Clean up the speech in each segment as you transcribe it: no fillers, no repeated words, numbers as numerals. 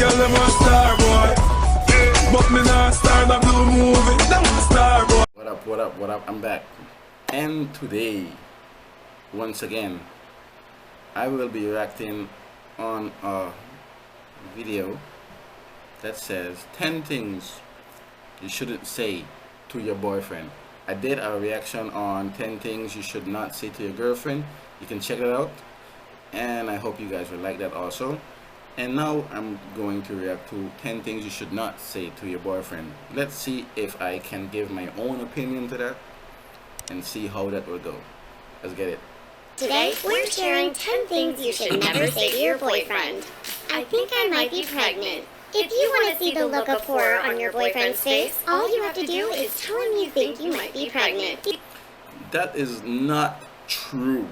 girl, them a star boy. But me not star the blue movie. Them a star boy. What up? I'm back. And today, once again, I will be reacting on a video that says 10 things you shouldn't say to your boyfriend. I did a reaction on 10 things you should not say to your girlfriend. You can check it out, and I hope you guys will like that also. And now I'm going to react to 10 things you should not say to your boyfriend. Let's see if I can give my own opinion to that and see how that will go. Let's get it. Today, we're sharing 10 things you should never say to your boyfriend. I think I might be pregnant. If you want to see the look of horror on your boyfriend's face, all you have to do is tell him you think you might be pregnant. That is not true.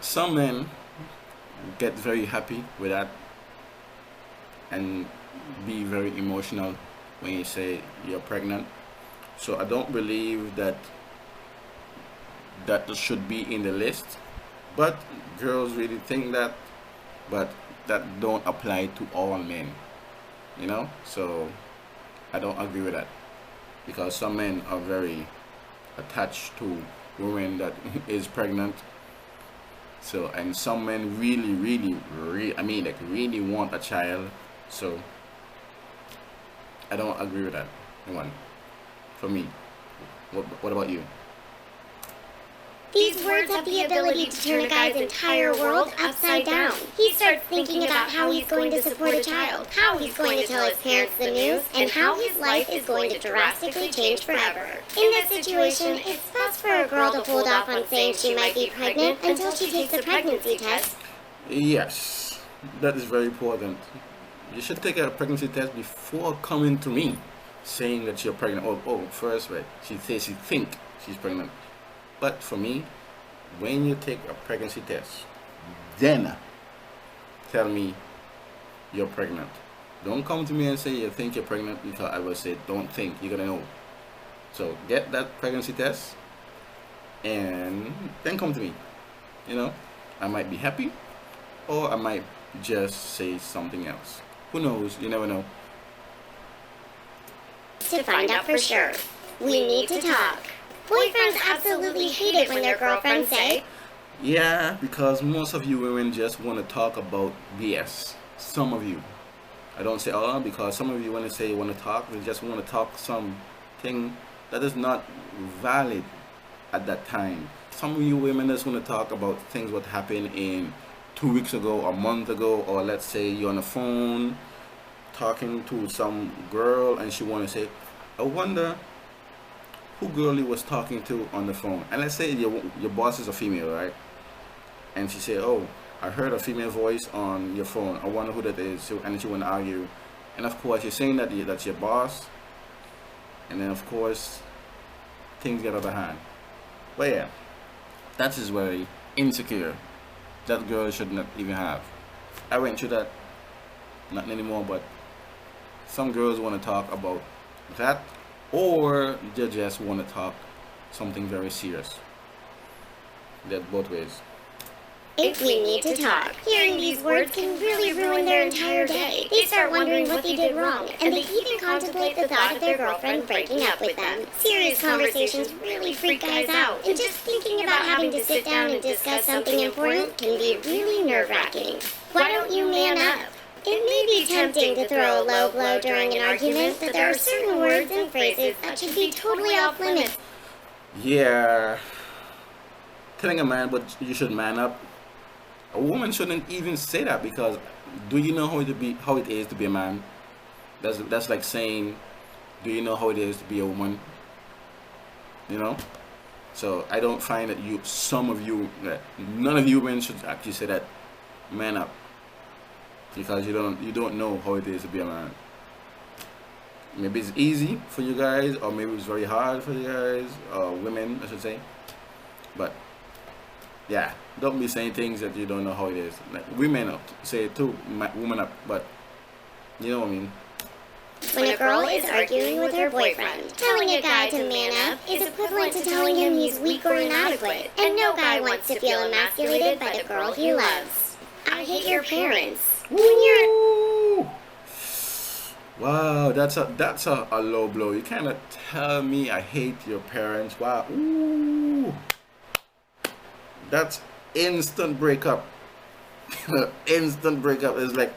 Some men get very happy with that and be very emotional when you say you're pregnant. So I don't believe that should be in the list, but girls really think that, but that don't apply to all men, you know. So I don't agree with that, because some men are very attached to women that is pregnant. So, and some men really want a child. So I don't agree with that one. For me, what about you? These words have the ability to turn a guy's entire world upside down. He starts thinking about how he's going to support a child, how he's going to tell his parents the news, and how his life is going to drastically change forever. In this situation, it's best for a girl to hold off on saying she might be pregnant until she takes a pregnancy test. Yes, that is very important. You should take a pregnancy test before coming to me saying that you're pregnant. First, right, she says she thinks she's pregnant. But for me, when you take a pregnancy test, then tell me you're pregnant. Don't come to me and say you think you're pregnant, because I will say don't think, you're gonna know. So get that pregnancy test and then come to me. You know, I might be happy, or I might just say something else. Who knows? You never know. To find out for sure, we need to talk. Boyfriends absolutely hate it when their girlfriends say, yeah, because most of you women just want to talk about BS. Some of you. I don't say all, because some of you, when they say you want to talk, they just want to talk something that is not valid at that time. Some of you women just want to talk about things what happened in 2 weeks ago, or a month ago, or let's say you're on the phone talking to some girl and she want to say, I wonder who girl he was talking to on the phone. And let's say your boss is a female, right? And she said, oh, I heard a female voice on your phone, I wonder who that is. So, and she want to argue, and of course you're saying that that's your boss, and then of course things get out of hand. But yeah, that is very insecure. That girl should not even have. I went through that, not anymore, but some girls want to talk about that, or they just want to talk something very serious. That both ways. if we need to talk. Hearing these words can really ruin their entire day. They start wondering what they did wrong, and they even contemplate the thought of their girlfriend breaking up with them. Serious conversations really freak guys out, and just thinking about having to sit down and discuss something important can be really nerve-wracking. Why don't you man up? It may be tempting to throw a low blow during an argument, but there are certain words and phrases that should be totally off limits. Yeah, telling a man, but you should man up. A woman shouldn't even say that, because do you know how it is to be a man? That's like saying, do you know how it is to be a woman? You know. So I don't find that none of you men should actually say that, man up, because you don't know how it is to be a man. Maybe it's easy for you guys, or maybe it's very hard for you guys, or women I should say. But yeah, don't be saying things that you don't know how it is. Like, women up, say it too, woman up, but you know what I mean. When a girl is arguing with her boyfriend, telling a guy to man up is equivalent to telling him he's weak or inadequate, and no guy wants to feel emasculated by the girl he loves. I hate your parents. When you're Ooh. Wow, that's a low blow. You cannot tell me I hate your parents. Wow. Ooh. That's instant breakup. Instant breakup is like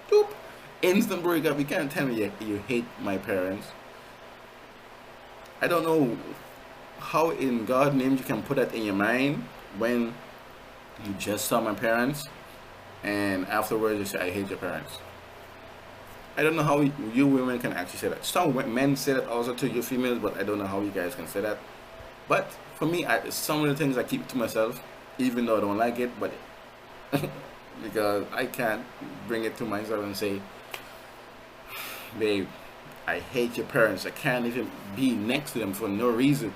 doop. Instant breakup. You can't tell me you hate my parents. I don't know how in God's name you can put that in your mind when you just saw my parents and afterwards you say I hate your parents. I don't know how you women can actually say that. Some men say that also to you females, but I don't know how you guys can say that. But for me, some of the things I keep to myself, even though I don't like it, but because I can't bring it to myself and say, babe, I hate your parents. I can't even be next to them for no reason.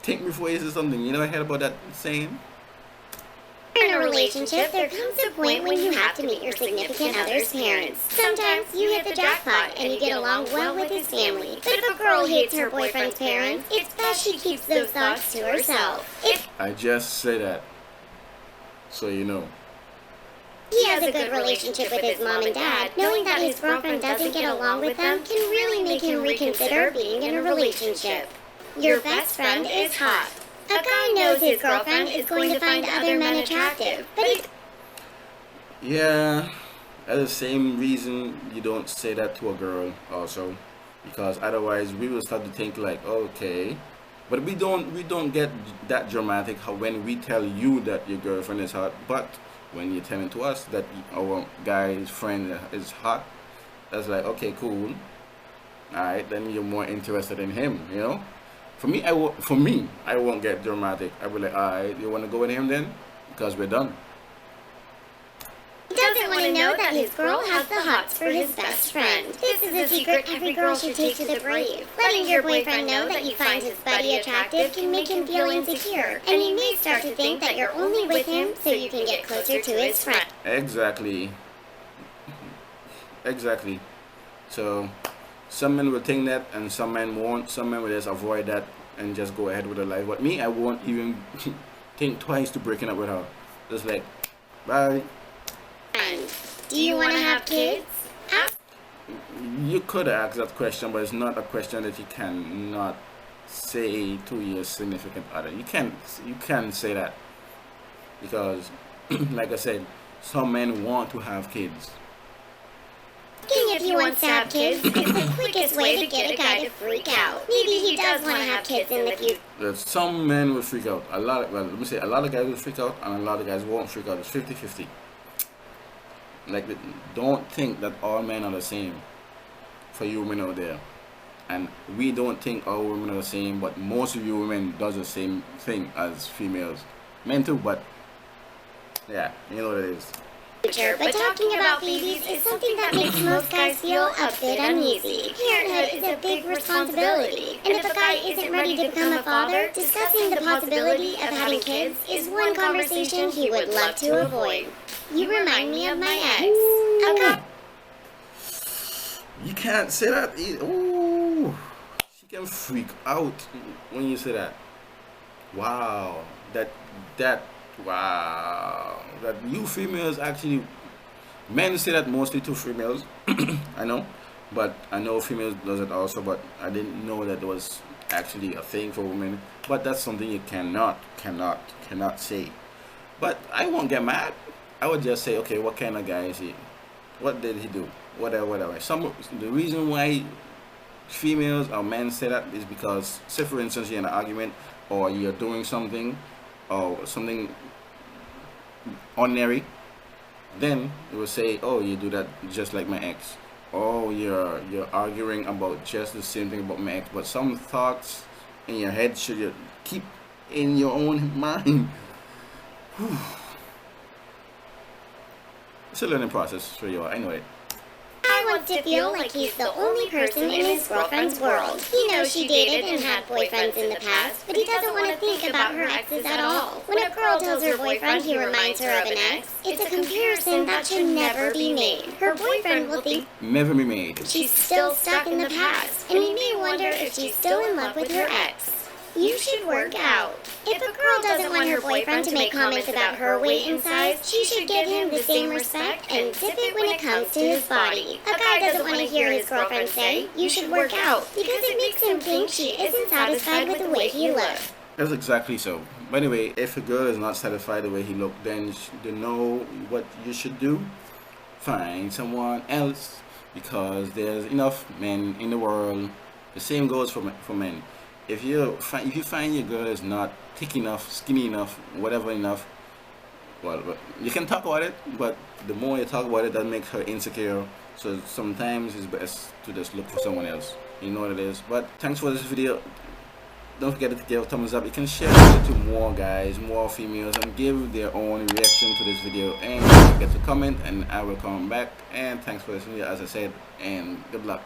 Think before you say something. You never heard about that saying? in a relationship, there comes a point when you have to meet your significant other's parents. Sometimes you hit the jackpot and you get along well with his family. But if a girl hates her boyfriend's parents, it's best she keeps those thoughts to herself. If I just say that so you know. he has a good relationship with his mom and dad, knowing that his girlfriend doesn't get along with them can really make him reconsider being in a relationship. Your best friend is hot. A guy knows his girlfriend is going to find other men attractive, but he Yeah, that's the same reason you don't say that to a girl also, because otherwise we will start to think like, okay, but we don't get that dramatic how when we tell you that your girlfriend is hot, but when you're telling to us that our guy's friend is hot, that's like, okay, cool, all right, then you're more interested in him, you know. For me, I won't get dramatic. I will like, all right, you want to go with him then, because we're done. doesn't want to know that his girl has the hots for his best friend. This is a secret every girl should take to the grave. Letting your boyfriend know that you find his buddy attractive can make him feel insecure, and he may start to think that you're only with him so you can get closer to his friend. Exactly. Exactly. So some men will think that and some men won't. Some men will just avoid that and just go ahead with their life. But me, I won't even think twice to breaking up with her. Just like, bye. Do you want to have kids? Ask You could ask that question, but it's not a question that you cannot say to your significant other. You can't say that because, like I said, some men want to have kids. asking if he wants to have kids is the quickest way to get a guy to freak out. Maybe he does want to have kids in the future. Some men will freak out. A lot of guys will freak out, and a lot of guys won't freak out. It's 50-50. Like, don't think that all men are the same. For you women out there, and we don't think all women are the same, but most of you women does the same thing as females, men too. But yeah, you know what it is. But talking about babies is something that makes most guys feel a bit uneasy. Parenthood is a big responsibility, and if a guy isn't ready to become a father, discussing the possibility of having kids is one conversation he would love to avoid. You remind me of my ex. You can't say that. Ooh, she can freak out when you say that. Wow, wow, that you females actually, men say that mostly to females. I know, but I know females does it also, but I didn't know that there was actually a thing for women. But that's something you cannot say. But I won't get mad. I would just say, okay, what kind of guy is he? What did he do? Whatever. The reason why females or men say that is because, say for instance, you're in an argument or you're doing something or something ordinary, then you will say, oh, you do that just like my ex. Oh, you're arguing about just the same thing about my ex, but some thoughts in your head should you keep in your own mind. It's a learning process for you. I know it. I want to feel like he's the only person in his girlfriend's world. He knows she dated and had boyfriends in the past, but he doesn't want to think about her exes at all. When a girl tells her boyfriend he reminds her of an ex, it's a comparison that should never be made. Her boyfriend will think Never be made. she's still stuck in the past, and he may wonder if she's still in love with her ex. You should work out. If a girl doesn't want her boyfriend to make comments about her weight and size, she should give him the same respect and tip it when it comes to his body. A guy doesn't want to hear his girlfriend say, you should work out, because it makes him think she isn't satisfied with the way he looks. That's exactly so. But anyway, if a girl is not satisfied the way he look, then you know what you should do. Find someone else, because there's enough men in the world. The same goes for men. If you find your girl is not thick enough, skinny enough, whatever enough, well, you can talk about it, but the more you talk about it, that makes her insecure. So sometimes it's best to just look for someone else. You know what it is. But thanks for this video. Don't forget to give a thumbs up. You can share it to more guys, more females, and give their own reaction to this video. And don't forget to comment, and I will come back. And thanks for this video, as I said, and good luck.